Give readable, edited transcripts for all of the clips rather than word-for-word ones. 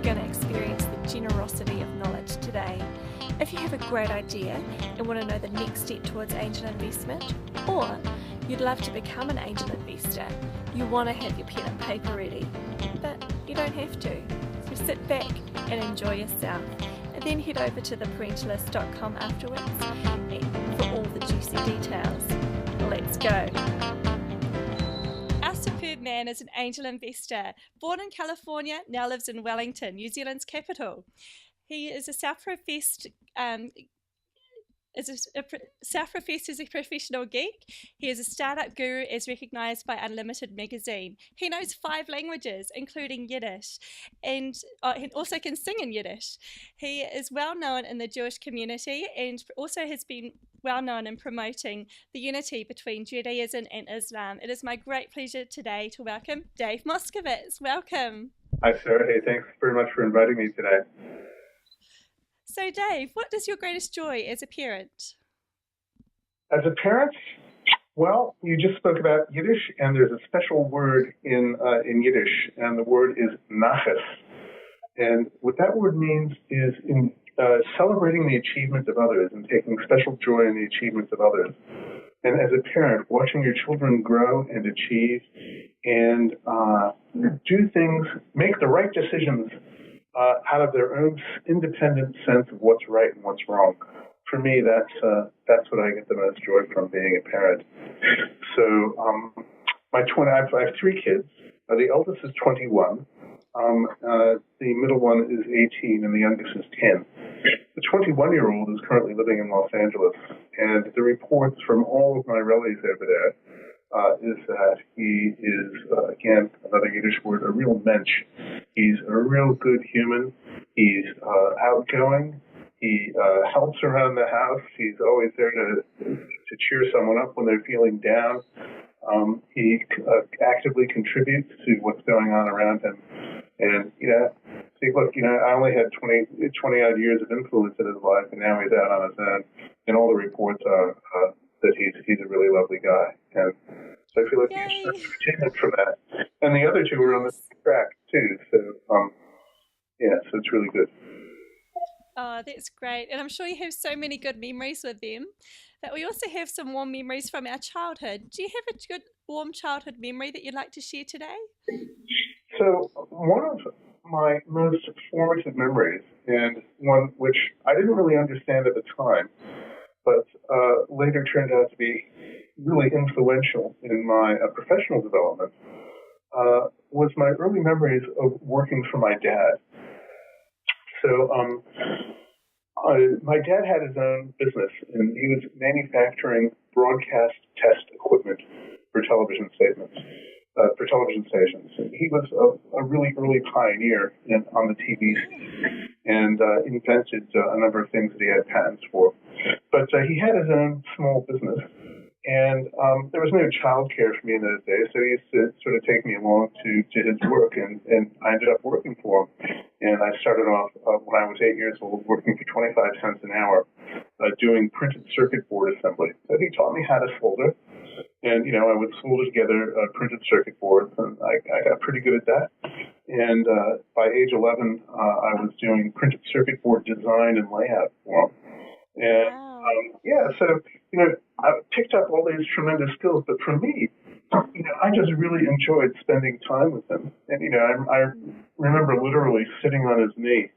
going to experience the generosity of knowledge today. If you have a great idea and want to know the next step towards angel investment, or you'd love to become an angel investor, you want to have your pen and paper ready, but you don't have to. So sit back and enjoy yourself, and then head over to theparentalist.com afterwards for all the juicy details. Let's go. Our superb man is an angel investor. Born in California, now lives in Wellington, New Zealand's capital. He is a self-professed as a professional geek. He is a startup guru as recognised by Unlimited magazine. He knows 5 languages, including Yiddish, and he also can sing in Yiddish. He is well known in the Jewish community and also has been well known in promoting the unity between Judaism and Islam. It is my great pleasure today to welcome Dave Moskovitz. Welcome. Hi, Sarah. Hey, thanks very much for inviting me today. So, Dave, what is your greatest joy as a parent? As a parent, well, you just spoke about Yiddish, and there's a special word in Yiddish, and the word is nachas. And what that word means is in celebrating the achievements of others and taking special joy in the achievements of others. And as a parent, watching your children grow and achieve and do things, make the right decisions out of their own independent sense of what's right and what's wrong. For me, that's what I get the most joy from being a parent. So I have 3 kids. The eldest is 21. The middle one is 18, and the youngest is 10. The 21-year-old is currently living in Los Angeles, and the reports from all of my relatives over there is that he is, again, another Yiddish word, a real mensch. He's a real good human. He's outgoing. He helps around the house. He's always there to cheer someone up when they're feeling down. He actively contributes to what's going on around him. And, see, look, I only had 20-odd years of influence in his life, and now he's out on his own. And all the reports are that he's a really lovely guy. And so I feel like he's an achievement from that. And the other 2 are on the track, too. So, so it's really good. Oh, that's great. And I'm sure you have so many good memories with them. But we also have some warm memories from our childhood. Do you have a good, warm childhood memory that you'd like to share today? So one of my most formative memories, and one which I didn't really understand at the time, but later turned out to be really influential in my professional development, was my early memories of working for my dad. So my dad had his own business, and he was manufacturing broadcast test equipment for television stations. He was a really early pioneer on the TV scene and invented a number of things that he had patents for. But he had his own small business, and there was no child care for me in those days, so he used to sort of take me along to his work, and I ended up working for him. And I started off when I was 8 years old, working for 25 cents an hour, doing printed circuit board assembly. So he taught me how to solder. And, I would solder together printed circuit boards, and I got pretty good at that. And by age 11, I was doing printed circuit board design and layout for him. And, so, I picked up all these tremendous skills. But for me, I just really enjoyed spending time with him. And, I remember literally sitting on his knee,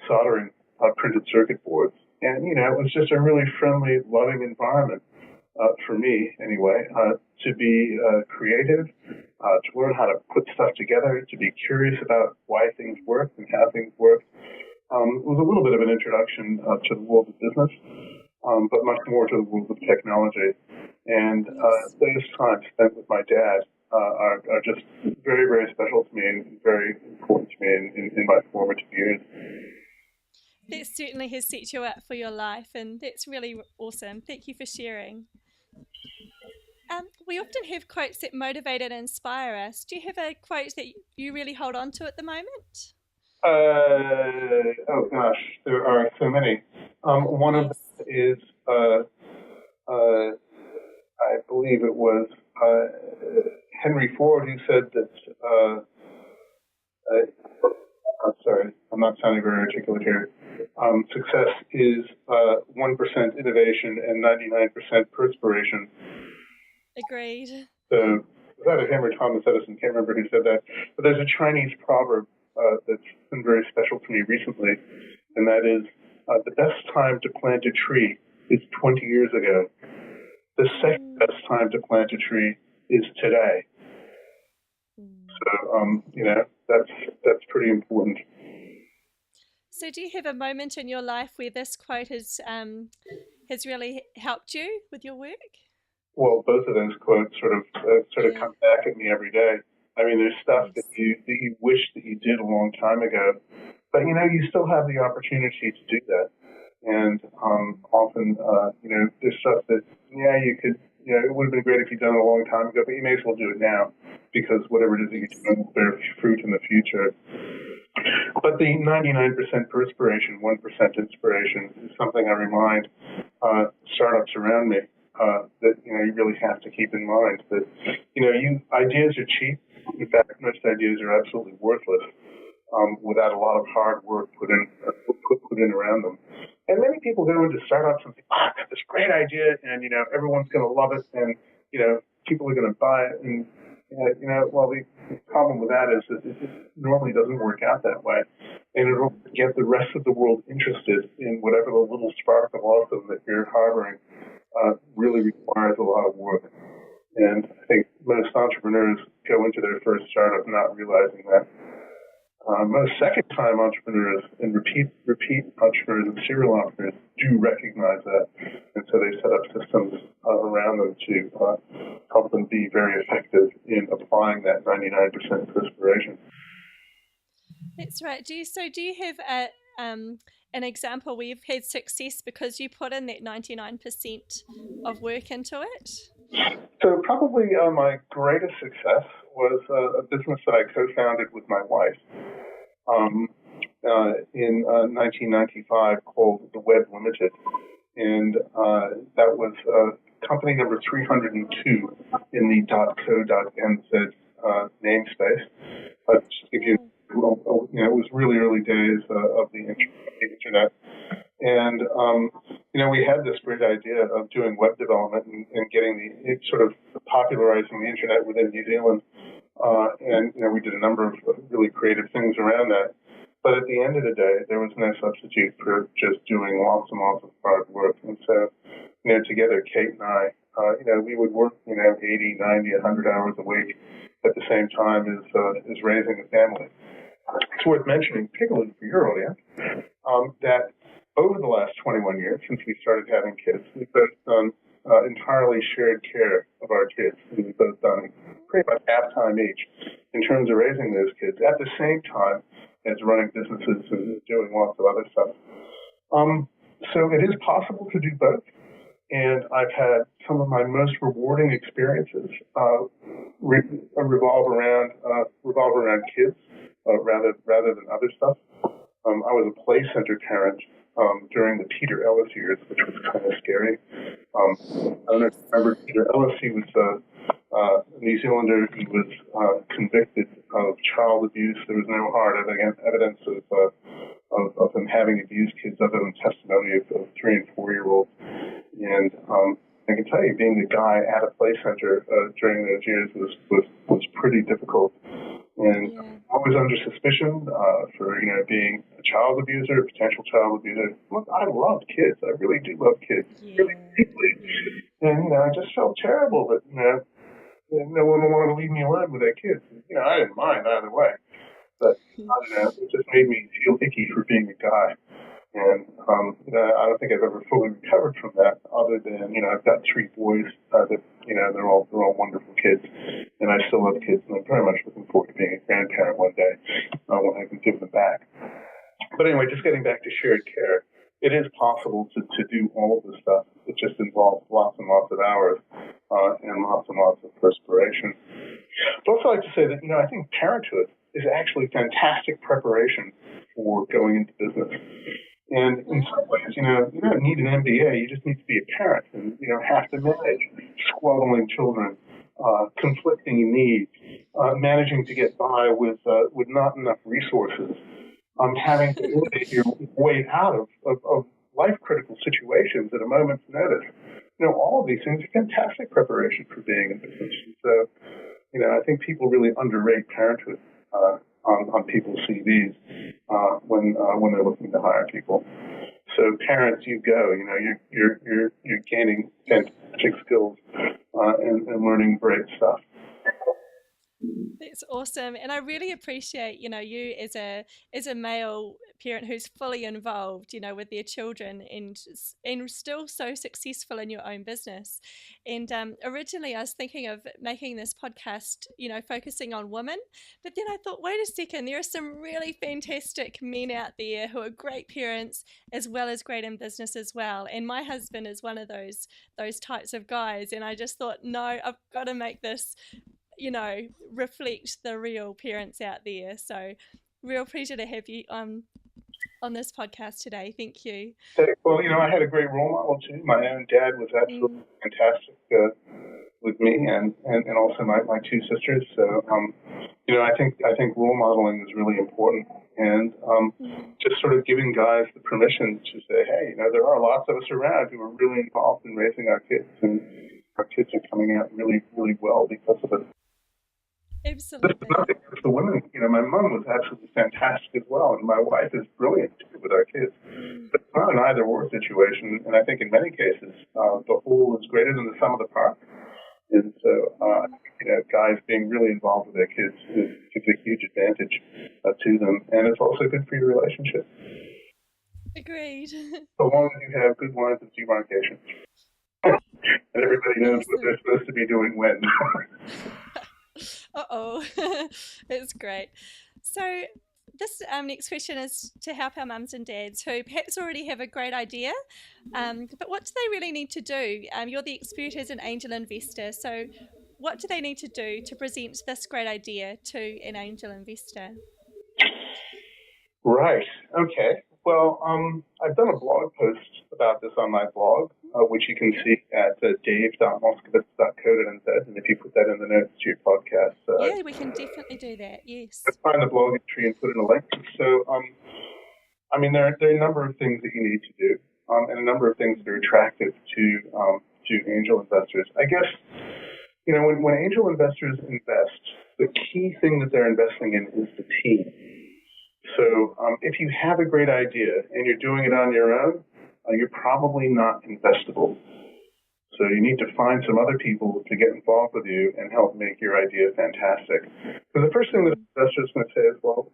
soldering printed circuit boards. And, it was just a really friendly, loving environment. For me, anyway, to be creative, to learn how to put stuff together, to be curious about why things work and how things work. It was a little bit of an introduction to the world of business, but much more to the world of technology. And those times spent with my dad are just very, very special to me and very important to me in my formative years. That certainly has set you up for your life, and that's really awesome. Thank you for sharing. We often have quotes that motivate and inspire us. Do you have a quote that you really hold on to at the moment? Oh gosh, there are so many. One of them is, I believe it was Henry Ford who said that sorry, I'm not sounding very articulate here. Success is 1% innovation and 99% perspiration. Agreed. So, was that him or Thomas Edison? Can't remember who said that. But there's a Chinese proverb that's been very special to me recently, and that is, the best time to plant a tree is 20 years ago. The second best time to plant a tree is today. So, that's pretty important. So do you have a moment in your life where this quote has really helped you with your work? Well, both of those quotes sort of come back at me every day. I mean, there's stuff that you wish that you did a long time ago, but you still have the opportunity to do that. And often, there's stuff that you could, it would have been great if you'd done it a long time ago, but you may as well do it now because whatever it is that you're doing will bear fruit in the future. But the 99% perspiration, 1% inspiration is something I remind startups around me that you really have to keep in mind that ideas are cheap. In fact, most ideas are absolutely worthless without a lot of hard work put in around them. And many people go into startups and think, I got this great idea, and everyone's going to love it, and people are going to buy it, and well, the problem with that is that it normally doesn't work out that way. And it'll get the rest of the world interested in whatever the little spark of awesome that you're harboring really requires a lot of work. And I think most entrepreneurs go into their first startup not realizing that. Most second-time entrepreneurs and repeat entrepreneurs and serial entrepreneurs do recognize that, and so they set up systems around them to help them be very effective in applying that 99% perspiration. That's right. Do you have an example where you've had success because you put in that 99% of work into it? So probably my greatest success was a business that I co-founded with my wife in 1995 called The Web Limited. And that was company number 302 in the .co.nz namespace. Just to give you, it was really early days of the internet. And, we had this great idea of doing web development and getting sort of popularizing the internet within New Zealand. And we did a number of really creative things around that. But at the end of the day, there was no substitute for just doing lots and lots of hard work. And so, together, Kate and I, we would work, 80, 90, 100 hours a week at the same time as raising a family. It's worth mentioning, particularly for your audience, that over the last 21 years, since we started having kids, we've both done entirely shared care of our kids. And we've both done pretty much half time each in terms of raising those kids at the same time as running businesses and doing lots of other stuff. So it is possible to do both. And I've had some of my most rewarding experiences revolve around kids rather than other stuff. I was a play center parent during the Peter Ellis years, which was kind of scary. I don't know if you remember Peter Ellis. He was a New Zealander. He was convicted of child abuse. There was no hard evidence of him having abused kids other than testimony of 3 and 4-year-olds. And I can tell you, being the guy at a play center during those years was pretty difficult. And I was under suspicion for being a child abuser, a potential child abuser. Look, I love kids. I really do love kids, really deeply. And I just felt terrible that no one wanted to leave me alone with their kids. I didn't mind either way, but I don't know. It just made me feel icky for being a guy. And I don't think I've ever fully recovered from that, other than I've got 3 boys that they're all wonderful kids, and I still love kids, and I'm very much looking forward to being a grandparent one day when I can give them back. But anyway, just getting back to shared care, it is possible to do all of this stuff. It just involves lots and lots of hours and lots of perspiration. I'd also like to say that I think parenthood is actually fantastic preparation for going into business. And in some ways, you don't need an MBA. You just need to be a parent and, have to manage squabbling children, conflicting needs, managing to get by with not enough resources, having to innovate your way out of life-critical situations at a moment's notice. All of these things are fantastic preparation for being in business. So, I think people really underrate parenthood on people's CVs when they're looking to hire people. So parents, you go. You're gaining fantastic skills and learning great stuff. That's awesome, and I really appreciate you as a male parent who's fully involved, with their children and still so successful in your own business. And originally, I was thinking of making this podcast, focusing on women, but then I thought, wait a second, there are some really fantastic men out there who are great parents as well as great in business as well. And my husband is one of those types of guys, and I just thought, no, I've got to make this reflect the real parents out there. So real pleasure to have you on this podcast today. Thank you. Well, I had a great role model too. My own dad was absolutely fantastic with me and also my two sisters. So, I think role modeling is really important, and just sort of giving guys the permission to say, hey, there are lots of us around who are really involved in raising our kids, and our kids are coming out really, really well because of it. Absolutely. Nothing against the women. My mom was absolutely fantastic as well, and my wife is brilliant with our kids. But it's not an either-or situation, and I think in many cases the whole is greater than the sum of the parts. And so, guys being really involved with their kids is a huge advantage to them, and it's also good for your relationship. Agreed. So long as you have good lines of demarcation, and everybody knows what they're supposed to be doing when. Uh-oh. That's great. So this next question is to help our mums and dads who perhaps already have a great idea, but what do they really need to do? You're the expert as an angel investor, so what do they need to do to present this great idea to an angel investor? Right. Okay. Well, I've done a blog post about this on my blog, which you can see at dave.moskovitz.co.nz, and if you put that in the notes to your podcast. Yeah, we can definitely do that, yes. Find the blog entry and put in a link. So, there are a number of things that you need to do, and a number of things that are attractive to angel investors. I guess, when angel investors invest, the key thing that they're investing in is the team. So if you have a great idea and you're doing it on your own, you're probably not investable. So you need to find some other people to get involved with you and help make your idea fantastic. So the first thing that investors are going to say is, well,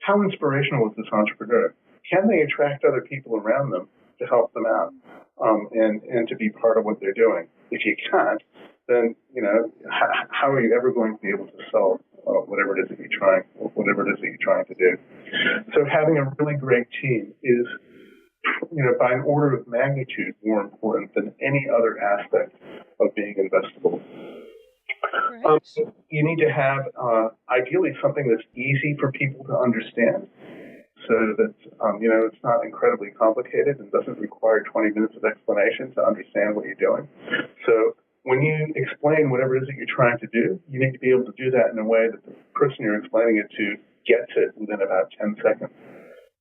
how inspirational is this entrepreneur? Can they attract other people around them to help them out and to be part of what they're doing? If you can't, then, how are you ever going to be able to sell whatever it is that you're trying to do? So having a really great team is, by an order of magnitude more important than any other aspect of being investable. Right. You need to have, ideally, something that's easy for people to understand, so that, it's not incredibly complicated and doesn't require 20 minutes of explanation to understand what you're doing. So when you explain whatever it is that you're trying to do, you need to be able to do that in a way that the person you're explaining it to gets it within about 10 seconds.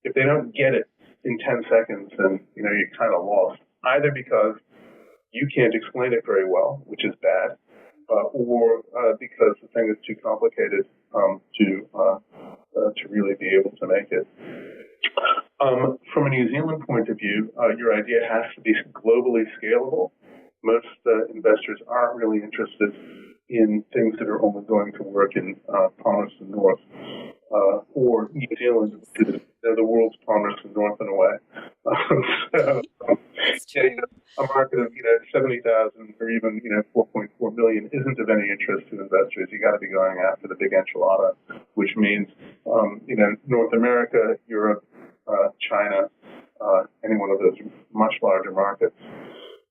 If they don't get it in 10 seconds, then, you're kind of lost, either because you can't explain it very well, which is bad, or because the thing is too complicated to really be able to make it. From a New Zealand point of view, your idea has to be globally scalable. Most investors aren't really interested in things that are only going to work in Palmerston North or New Zealand, which is the world's Palmerston North in a way. A market of 70,000 or even 4.4 million isn't of any interest to investors. You got to be going after the big enchilada, which means North America, Europe, China, any one of those much larger markets.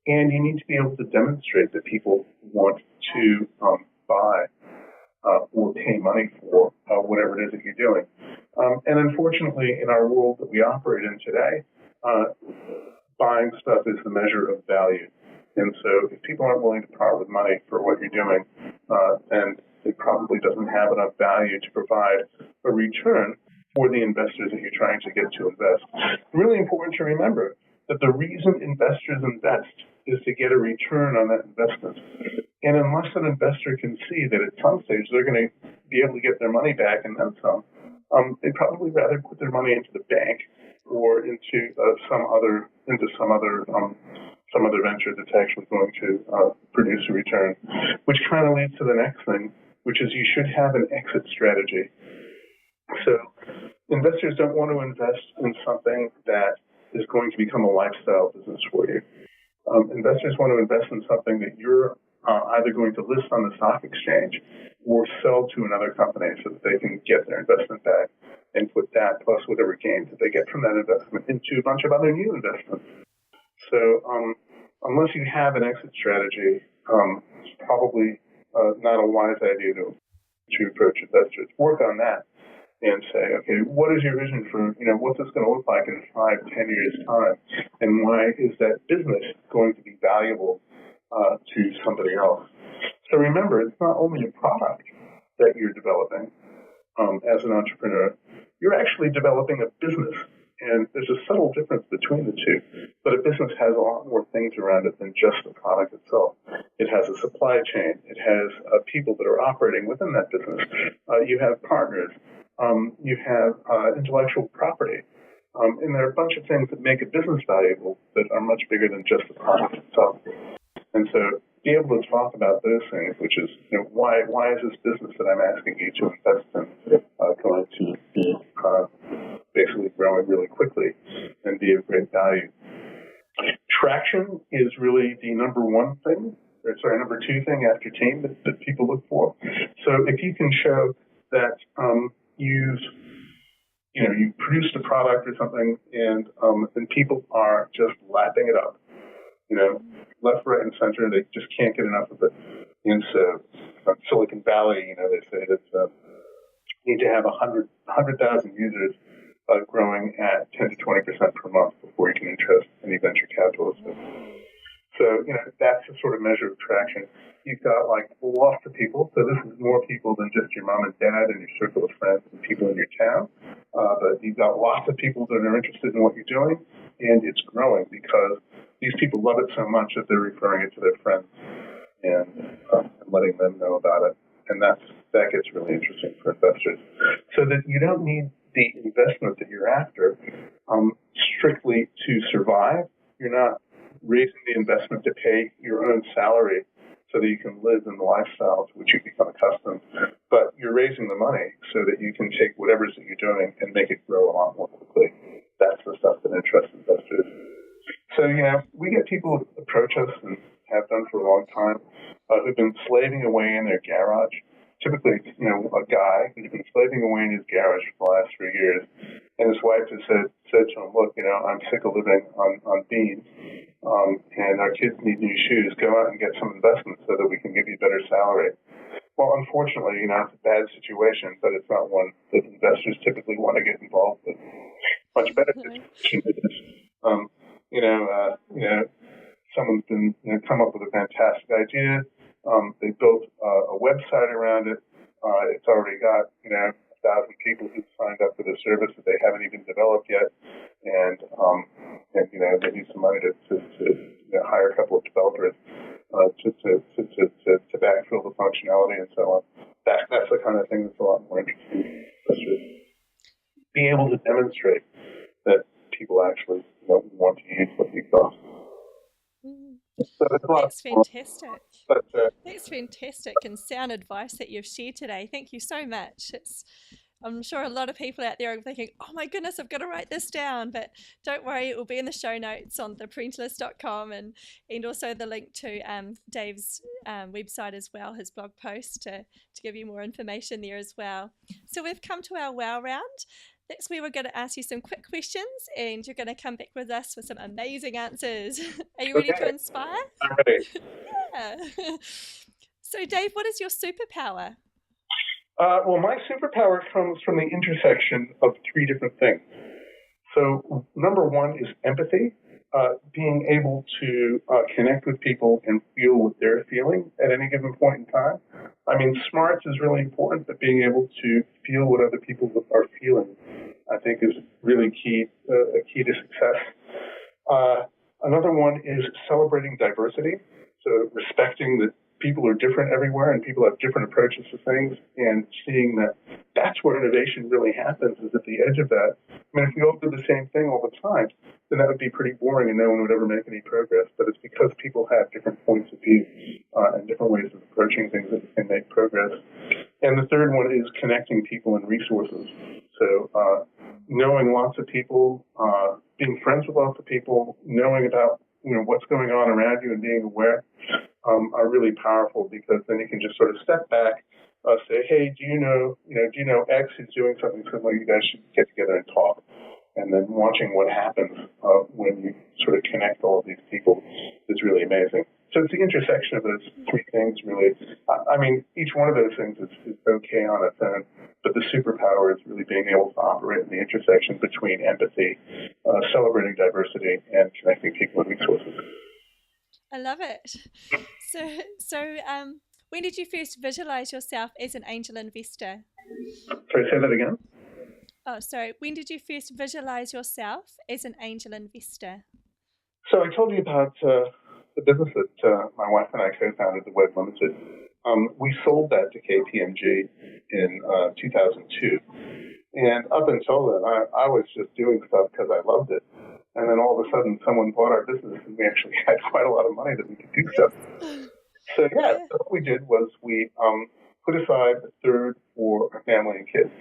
And you need to be able to demonstrate that people want to buy or pay money for whatever it is that you're doing. And unfortunately, in our world that we operate in today, buying stuff is the measure of value. And so if people aren't willing to part with money for what you're doing, then it probably doesn't have enough value to provide a return for the investors that you're trying to get to invest. Really important to remember that the reason investors invest is to get a return on that investment. And unless an investor can see that at some stage they're going to be able to get their money back and then some, they'd probably rather put their money into the bank or into some other venture that's actually going to produce a return, which kind of leads to the next thing, which is you should have an exit strategy. So investors don't want to invest in something that is going to become a lifestyle business for you. Investors want to invest in something that you're either going to list on the stock exchange or sell to another company so that they can get their investment back and put that plus whatever gains that they get from that investment into a bunch of other new investments. So unless you have an exit strategy, it's probably not a wise idea to approach investors. Work on that and say, okay, what is your vision for, what's this going to look like in 5, 10 years' time? And why is that business going to be valuable to somebody else? So remember, it's not only a product that you're developing as an entrepreneur, you're actually developing a business. And there's a subtle difference between the two. But a business has a lot more things around it than just the product itself. It has a supply chain. It has people that are operating within that business. You have partners. You have intellectual property. And there are a bunch of things that make a business valuable that are much bigger than just the product itself. And so be able to talk about those things, which is, why is this business that I'm asking you to invest in going to be basically growing really quickly and be of great value. Traction is really the number two thing after team that people look for. So if you can show that you produced a product or something and people are just lapping it up, left, right, and center, they just can't get enough of it. And so Silicon Valley, they say that you need to have 100,000 users growing at 10 to 20% per month before you can interest any venture capitalists. So, that's the sort of measure of traction. You've got lots of people. So this is more people than just your mom and dad and your circle of friends and people in your town. But you've got lots of people that are interested in what you're doing, and it's growing because these people love it so much that they're referring it to their friends and letting them know about it. And that gets really interesting for investors. So that you don't need the investment that you're after strictly to survive. You're not raising the investment to pay your own salary so that you can live in the lifestyle to which you become accustomed. But you're raising the money so that you can take whatever it is that you're doing and make it grow a lot more quickly. That's the stuff that interests investors. So, we get people who approach us and have done for a long time who've been slaving away in their garage. Typically, a guy who's been slaving away in his garage for the last 3 years, and his wife has said to him, look, I'm sick of living on beans, and our kids need new shoes. Go out and get some investment so that we can give you a better salary. Well, unfortunately, it's a bad situation, but it's not one that investors typically want to get involved with. Much better situation is, someone's been come up with a fantastic idea. They built a website around it. It's already got 1,000 people who've signed up for the service that they haven't even developed yet, and they need some money to hire a couple of developers to backfill the functionality and so on. That's the kind of thing that's a lot more interesting. Being able to demonstrate that people actually want to use what you've got. So that's fantastic. That's fantastic and sound advice that you've shared today. Thank you so much. I'm sure a lot of people out there are thinking, oh my goodness, I've got to write this down. But don't worry, it will be in the show notes on theparentalist.com and also the link to Dave's website as well, his blog post to give you more information there as well. So we've come to our wow round. Next, we were going to ask you some quick questions, and you're going to come back with us with some amazing answers. Are you ready to inspire? I'm ready. Yeah. So, Dave, what is your superpower? Well, my superpower comes from the intersection of 3 different things. So, number 1 is empathy, being able to connect with people and feel what they're feeling at any given point in time. I mean, smarts is really important, but being able to feel what other people are feeling I think is really key, a key to success. Another one is celebrating diversity. So respecting that people are different everywhere and people have different approaches to things, and seeing that that's where innovation really happens, is at the edge of that. I mean, if we all did the same thing all the time, then that would be pretty boring and no one would ever make any progress. But it's because people have different points of view and different ways of approaching things that we can make progress. And the third one is connecting people and resources. So knowing lots of people, being friends with lots of people, knowing about what's going on around you and being aware are really powerful, because then you can just sort of step back, say, hey, do you know X is doing something similar? You guys should get together and talk. And then watching what happens when you sort of connect all of these people is really amazing. So it's the intersection of those three things, really. I mean, each one of those things is okay on its own, but the superpower is really being able to operate in the intersection between empathy, celebrating diversity, and connecting people and resources. I love it. So, when did you first visualize yourself as an angel investor? Sorry, say that again? Oh, sorry. When did you first visualize yourself as an angel investor? So I told you about the business that my wife and I co-founded, the Web Limited. We sold that to KPMG in 2002. And up until then, I was just doing stuff because I loved it. And then all of a sudden, someone bought our business, and we actually had quite a lot of money that we could do stuff. So so what we did was we put aside a third for our family and kids.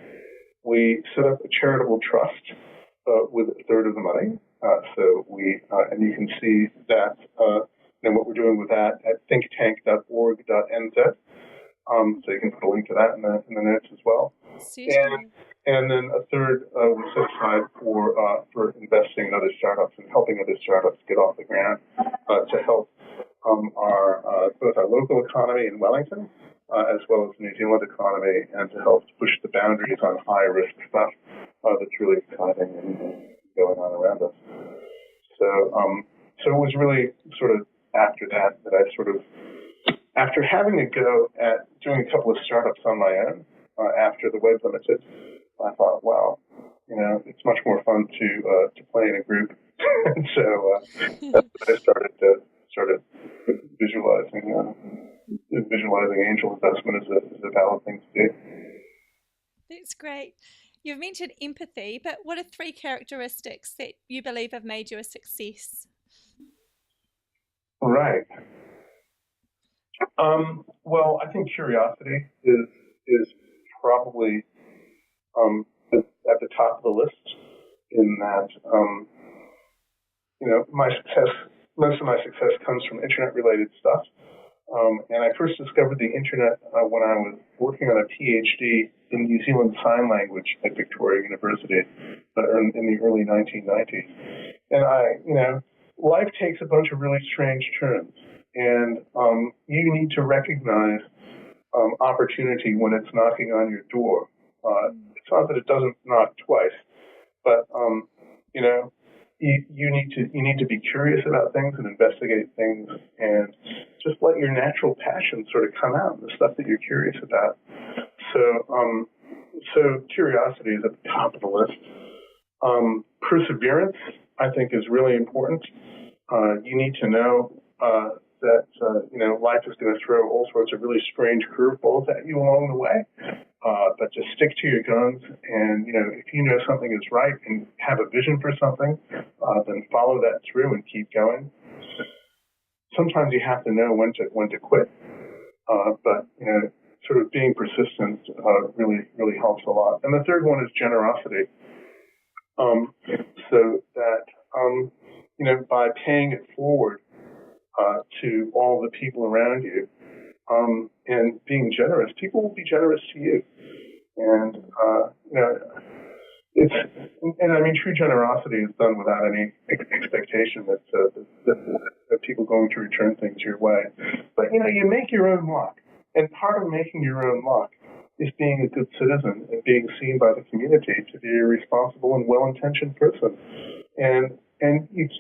We set up a charitable trust with a third of the money. So we, and you can see that, what we're doing with that at thinktank.org.nz. So you can put a link to that in the notes as well. And then a third we set aside for investing in other startups and helping other startups get off the ground to help both our local economy in Wellington as well as the New Zealand economy, and to help push the boundaries on high-risk stuff that's really exciting and going on around us. So it was really sort of after that I sort of, after having a go at doing a couple of startups on my own after the Web Limited, I thought, wow, it's much more fun to play in a group. And so that's when I started visualizing angel investment as a valid thing to do. That's great. You've mentioned empathy, but what are 3 characteristics that you believe have made you a success? Right. Well, I think curiosity is probably at the top of the list, in that most of my success comes from internet-related stuff. And I first discovered the internet when I was working on a PhD in New Zealand Sign Language at Victoria University in the early 1990s. And life takes a bunch of really strange turns, and you need to recognize opportunity when it's knocking on your door. It's not that it doesn't knock twice, but you need to be curious about things and investigate things, and just let your natural passion sort of come out in the stuff that you're curious about. So curiosity is at the top of the list. Perseverance, I think, is really important. You need to know that life is going to throw all sorts of really strange curveballs at you along the way. But just stick to your guns, and if you know something is right and have a vision for something, then follow that through and keep going. Sometimes you have to know when to quit, but sort of being persistent really helps a lot. And the third one is generosity. So that by paying it forward to all the people around you, and being generous, people will be generous to you. And I mean, true generosity is done without any expectation that people are going to return things your way. But you make your own luck, and part of making your own luck is being a good citizen and being seen by the community to be a responsible and well-intentioned person. And if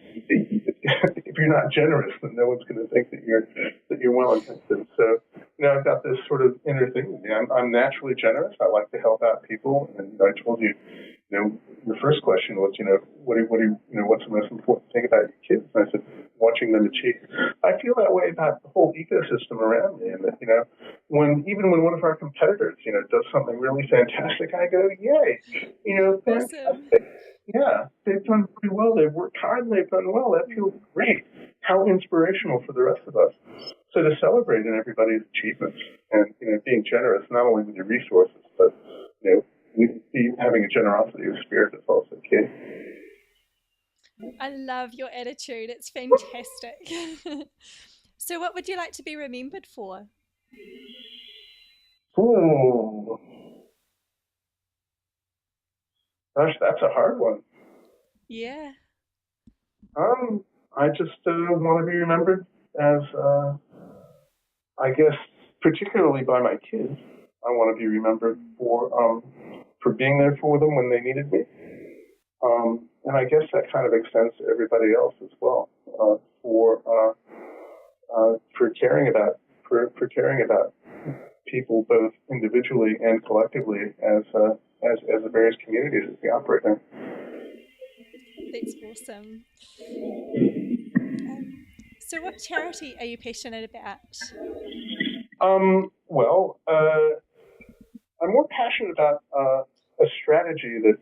you're not generous, then no one's going to think that you're well-intentioned. So I've got this sort of inner thing. I'm naturally generous. I like to help out people, and I told you, your first question was, what's the most important thing about your kids? And I said, watching them achieve. I feel that way about the whole ecosystem around me, and that, even when one of our competitors, does something really fantastic, I go, yay, Awesome. fantastic. Yeah, they've done pretty well. They've worked hard and they've done well. That feels great. How inspirational for the rest of us. So to celebrate in everybody's achievements and, being generous, not only with your resources, but, having a generosity of spirit is also key. I love your attitude. It's fantastic. So what would you like to be remembered for? Ooh. Gosh, that's a hard one. Yeah. I just want to be remembered as, I guess, particularly by my kids. I want to be remembered for being there for them when they needed me. And I guess that kind of extends to everybody else as well. For caring about people both individually and collectively as the various communities that we operate in. That's awesome. So what charity are you passionate about? Well, I'm more passionate about a strategy that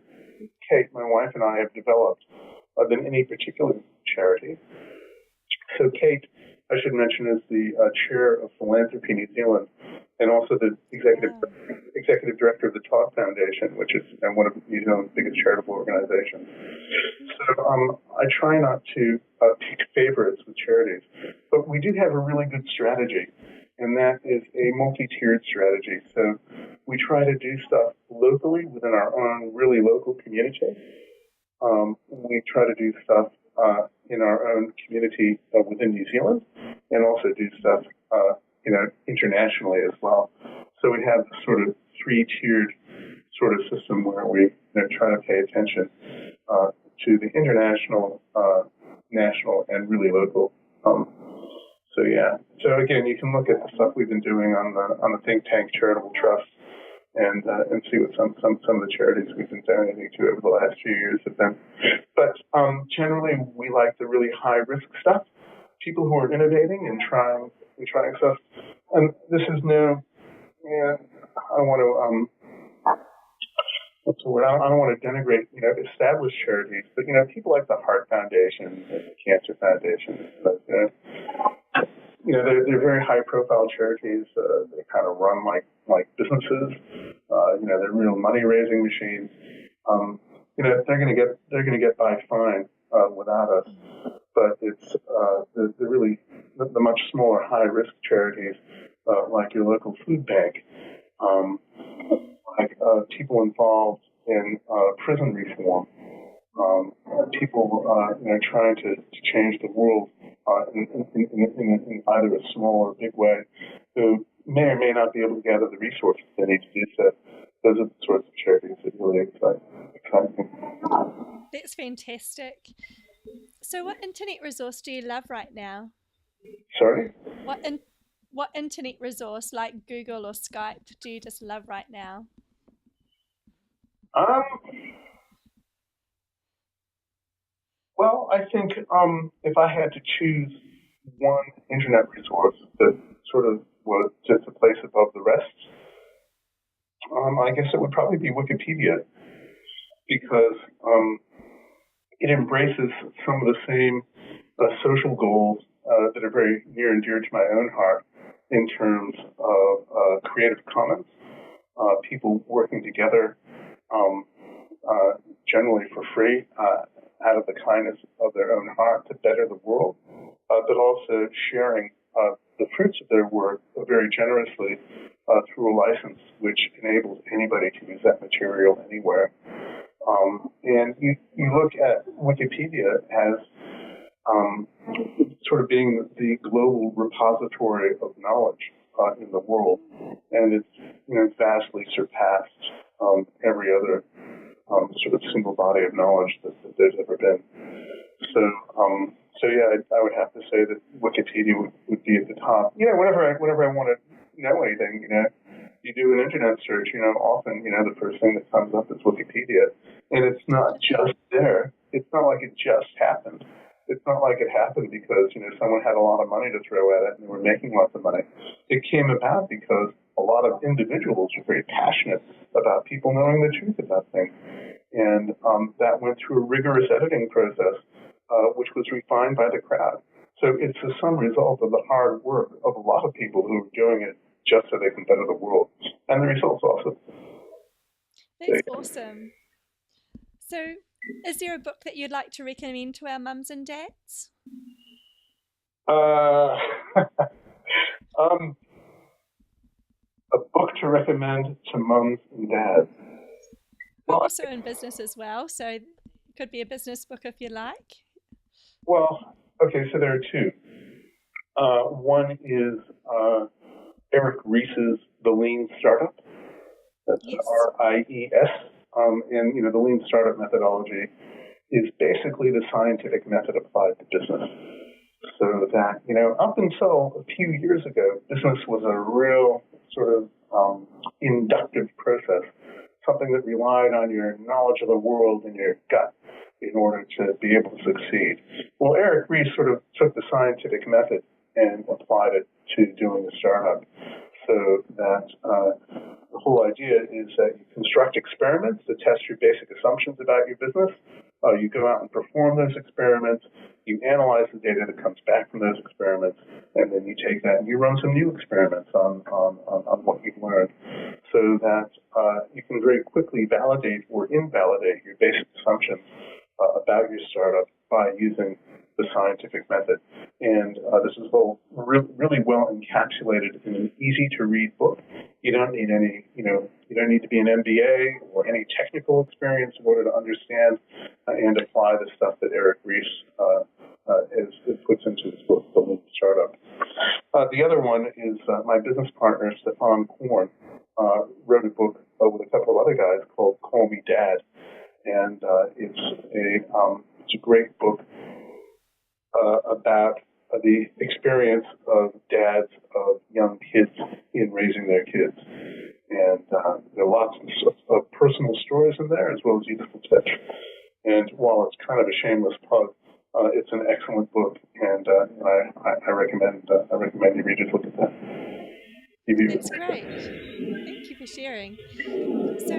Kate, my wife, and I have developed than any particular charity. So Kate, I should mention, is the chair of Philanthropy New Zealand and also the executive director of the Todd Foundation, which is one of New Zealand's biggest charitable organizations. So I try not to pick favorites with charities, but we do have a really good strategy, and that is a multi-tiered strategy. So we try to do stuff locally within our own really local community. We try to do stuff in our own community within New Zealand, and also do stuff internationally as well. So we have this sort of three-tiered sort of system where we try to pay attention to the international, national, and really local. So yeah. So again, you can look at the stuff we've been doing on the Think Tank Charitable Trust, and see what some of the charities we've been donating to over the last few years have been. But generally, we like the really high risk stuff. People who are innovating and trying stuff. And this is no. Yeah, I don't want to. What's the word? I don't want to denigrate, established charities, but people like the Heart Foundation, and the Cancer Foundation, but, they're very high-profile charities. They kind of run like businesses. They're real money-raising machines. They're going to get by fine without us. But it's the really the much smaller high-risk charities like your local food bank, like people involved in prison reform, people trying to change the world in either a small or big way, who may or may not be able to gather the resources they need to do so. Those are the sorts of charities that really excite me. That's fantastic. So what internet resource do you love right now? Sorry? What internet resource like Google or Skype do you just love right now? Well, I think if I had to choose one internet resource that sort of was just a place above the rest, I guess it would probably be Wikipedia, because it embraces some of the same social goals that are very near and dear to my own heart in terms of Creative Commons, people working together generally for free out of the kindness of their own heart to better the world, but also sharing the fruits of their work very generously through a license which enables anybody to use that material anywhere. And you look at Wikipedia as sort of being the global repository of knowledge in the world, and it's vastly surpassed every other sort of single body of knowledge that there's ever been. So yeah, I would have to say that Wikipedia would be at the top. Whenever I want to know anything, you do an internet search, often, the first thing that comes up is Wikipedia. And it's not just there. It's not like it just happened. It's not like it happened because, someone had a lot of money to throw at it and they were making lots of money. It came about because a lot of individuals are very passionate about people knowing the truth about things. And that went through a rigorous editing process, which was refined by the crowd. So it's the sum result of the hard work of a lot of people who are doing it just so they can better the world. And the results also. That's awesome. So is there a book that you'd like to recommend to our mums and dads? A book to recommend to mums and dads. We're also in business as well, so it could be a business book if you like. Well, okay, so there are two. One is Eric Ries's The Lean Startup. That's yes. RIES. And, the Lean Startup methodology is basically the scientific method applied to business. So that, up until a few years ago, business was a real sort of inductive process, something that relied on your knowledge of the world and your gut in order to be able to succeed. Well, Eric Ries sort of took the scientific method and applied it to doing a startup. So that the whole idea is that you construct experiments to test your basic assumptions about your business. You go out and perform those experiments. You analyze the data that comes back from those experiments, and then you take that and you run some new experiments on what you've learned, so that you can very quickly validate or invalidate your basic assumptions about your startup by using the scientific method. And this is all really well encapsulated in an easy-to-read book. You don't need any, you don't need to be an MBA or any technical experience in order to understand and apply the stuff that Eric Ries puts into his book, The Lean Startup. The other one is my business partner, Stefan Korn, wrote a book with a couple of other guys called Call Me Dad. And it's a great book about the experience of dads of young kids in raising their kids. And there are lots of personal stories in there as well as useful tips. And while it's kind of a shameless plug, it's an excellent book, and I recommend you read it. Look at that. That's great. Thank you for sharing. So,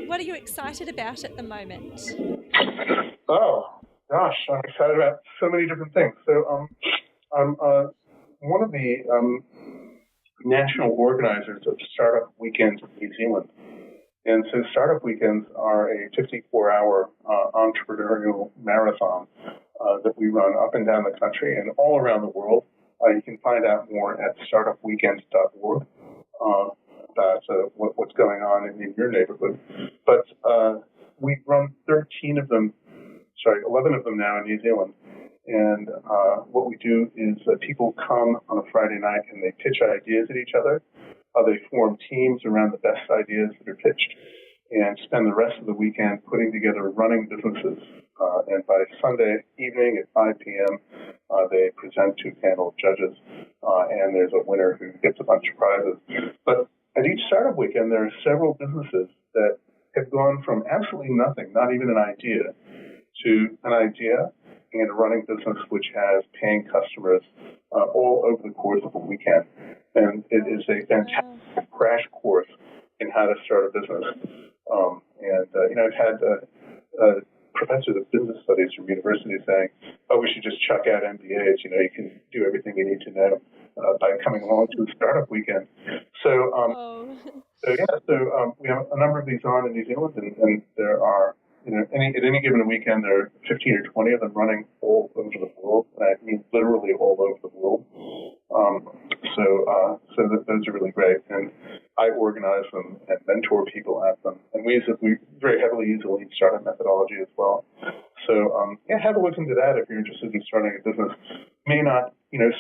what are you excited about at the moment? Oh, gosh, I'm excited about so many different things. So I'm one of the national organizers of Startup Weekends in New Zealand. And so Startup Weekends are a 54-hour entrepreneurial marathon that we run up and down the country and all around the world. You can find out more at startupweekends.org about what's going on in your neighborhood. But we've run 11 of them now in New Zealand. And what we do is people come on a Friday night and they pitch ideas at each other. They form teams around the best ideas that are pitched and spend the rest of the weekend putting together running businesses. And by Sunday evening at 5 p.m., they present to a panel of judges, and there's a winner who gets a bunch of prizes. But at each startup weekend, there are several businesses that have gone from absolutely nothing, not even an idea, to an idea and a running business which has paying customers all over the course of a weekend. And it is a fantastic crash course in how to start a business. I've had professors of business studies from universities saying, we should just chuck out MBAs. You can do everything you need to know by coming along to a startup weekend. So we have a number of these on in New Zealand, and there are, at any given weekend, there are 15 or 20 of them running all over the world. And I mean literally all over the world. Those are really great. And I organize them and mentor people at them. And we very heavily use the Lean Startup methodology as well. So, have a look into that if you're interested in starting a business. May not,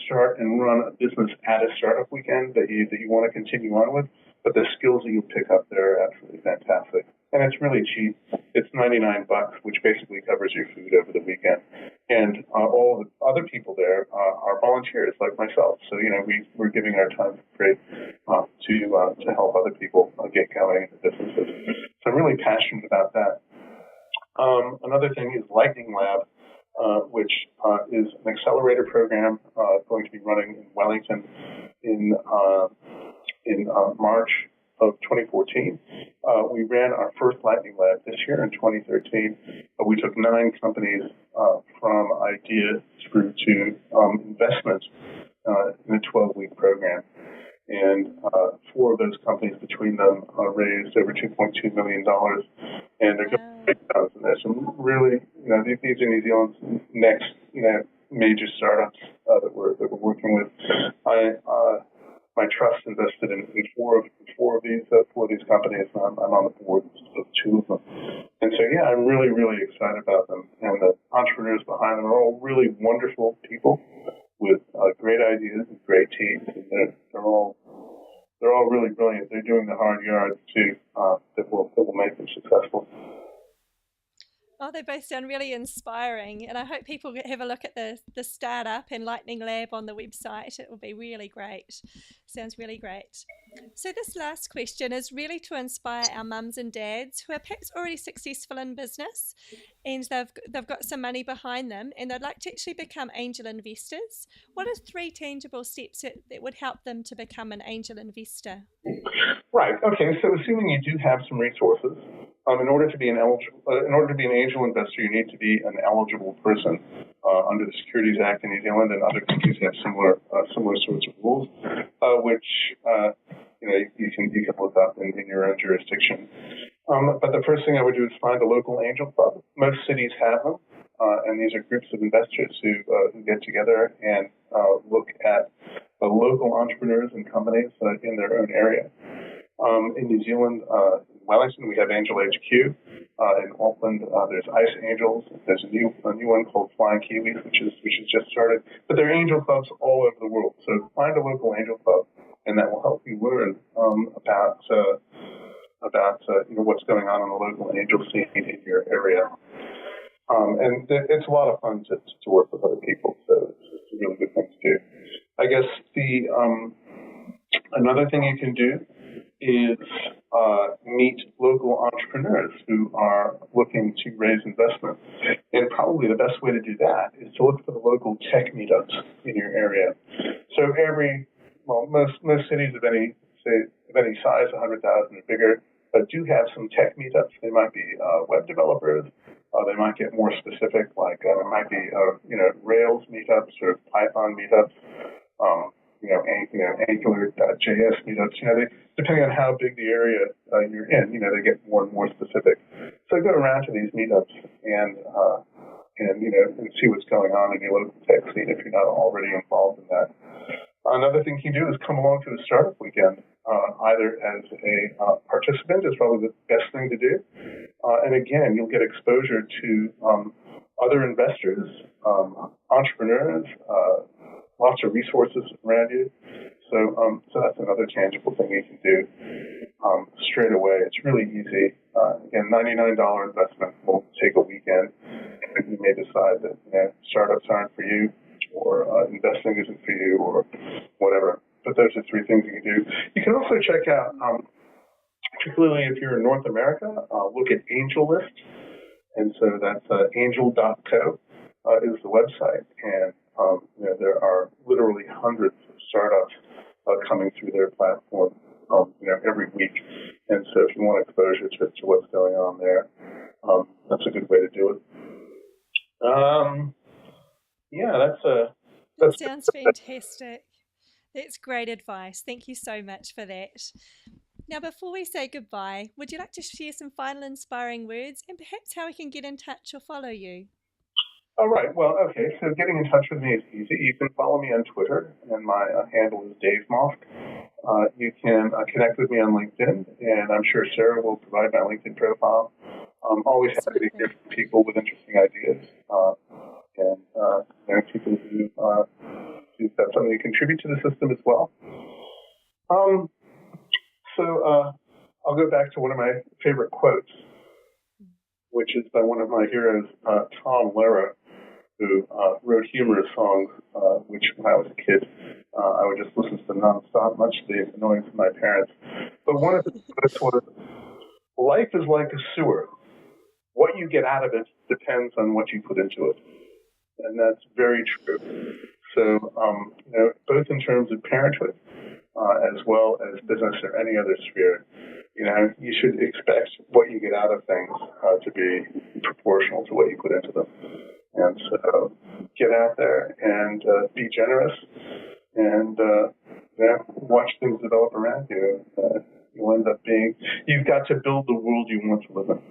start and run a business at a startup weekend that you want to continue on with, but the skills that you pick up there are absolutely fantastic. and it's really cheap. It's $99, which basically covers your food over the weekend. And all the other people there are volunteers like myself. So, we're giving our time for free to help other people get going in the businesses. So I'm really passionate about that. Another thing is Lightning Lab, which is an accelerator program going to be running in Wellington in March of 2014. We ran our first Lightning Lab this year in 2013. We took 9 companies from idea through to investment in a 12-week program. And 4 of those companies between them raised over $2.2 million. And they're going to and there's some really, these are New Zealand's next, major startups that we're working with. My trust invested in four of these companies, and I'm on the board of 2 of them. And so, I'm really, really excited about them. And the entrepreneurs behind them are all really wonderful people with great ideas and great teams. And they're all really brilliant. They're doing the hard yards too that will make them successful. Oh, they both sound really inspiring, and I hope people have a look at the startup and Lightning Lab on the website. It will be really great. Sounds really great. So this last question is really to inspire our mums and dads who are perhaps already successful in business, and they've got some money behind them, and they'd like to actually become angel investors. What are 3 tangible steps that would help them to become an angel investor? Right. Okay. So assuming you do have some resources, in order to be an angel investor, you need to be an eligible person under the Securities Act in New Zealand, and other countries have similar sorts of rules, which you can look up in your own jurisdiction. But the first thing I would do is find a local angel club. Most cities have them, and these are groups of investors who get together and look at the local entrepreneurs and companies in their own area. In New Zealand, in Wellington, we have Angel HQ. In Auckland, there's Ice Angels. There's a new one called Flying Kiwis, which is just started. But there are angel clubs all over the world. So find a local angel club, and that will help you learn about what's going on in the local angel scene in your area. And it's a lot of fun to work with other people. So it's a really good thing to do. I guess another thing you can do is meet local entrepreneurs who are looking to raise investment. And probably the best way to do that is to look for the local tech meetups in your area. So most cities of any size, 100,000 or bigger, do have some tech meetups. They might be web developers. They might get more specific, like there might be Rails meetups or Python meetups. Angular.js meetups. Depending on how big the area you're in, they get more and more specific. So go around to these meetups and see what's going on in your local tech scene if you're not already involved in that. Another thing you can do is come along to the startup weekend, either as a participant is probably the best thing to do. And again, you'll get exposure to other investors, entrepreneurs, lots of resources around you. So that's another tangible thing you can do straight away. It's really easy. Again, $99 investment will take a weekend. And you may decide that startups aren't for you, or investing isn't for you, or whatever. But those are 3 things you can do. You can also check out, particularly if you're in North America, look at AngelList. And so that's angel.co is the website. And there are literally hundreds of startups coming through their platform, every week. And so if you want exposure to what's going on there, that's a good way to do it. That sounds fantastic. That's great advice. Thank you so much for that. Now, before we say goodbye, would you like to share some final inspiring words and perhaps how we can get in touch or follow you? All right. Well, okay. So getting in touch with me is easy. You can follow me on Twitter, and my handle is Dave Mosk. You can connect with me on LinkedIn, and I'm sure Sarah will provide my LinkedIn profile. I'm always happy to hear from people with interesting ideas, and people who have something to contribute to the system as well. I'll go back to one of my favorite quotes, which is by one of my heroes, Tom Lehrer, who wrote humorous songs, which when I was a kid, I would just listen to them nonstop, much to the annoyance of my parents. But one of the quotes was, "Life is like a sewer. What you get out of it depends on what you put into it." And that's very true. So, both in terms of parenthood, as well as business or any other sphere, you should expect what you get out of things to be proportional to what you put into them. And so get out there and be generous and watch things develop around you. You've got to build the world you want to live in.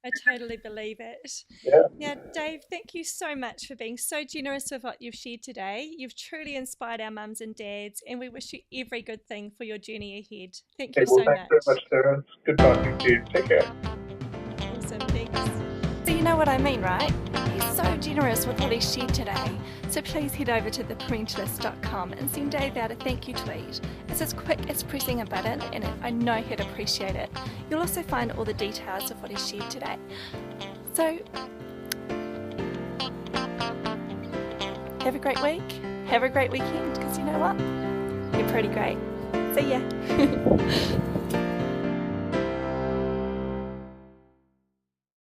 I totally believe it. Yeah. Now, Dave, thank you so much for being so generous with what you've shared today. You've truly inspired our mums and dads, and we wish you every good thing for your journey ahead. Thank you so much. Thanks very much, Sarah. It's good talking to you. Take care. Awesome, thanks. So you know what I mean, right? He's so generous with what he shared today. So please head over to theparentalist.com and send Dave out a thank you tweet. It's as quick as pressing a button, and I know he'd appreciate it. You'll also find all the details of what he shared today. So have a great week, have a great weekend, because you know what? You're pretty great. See ya.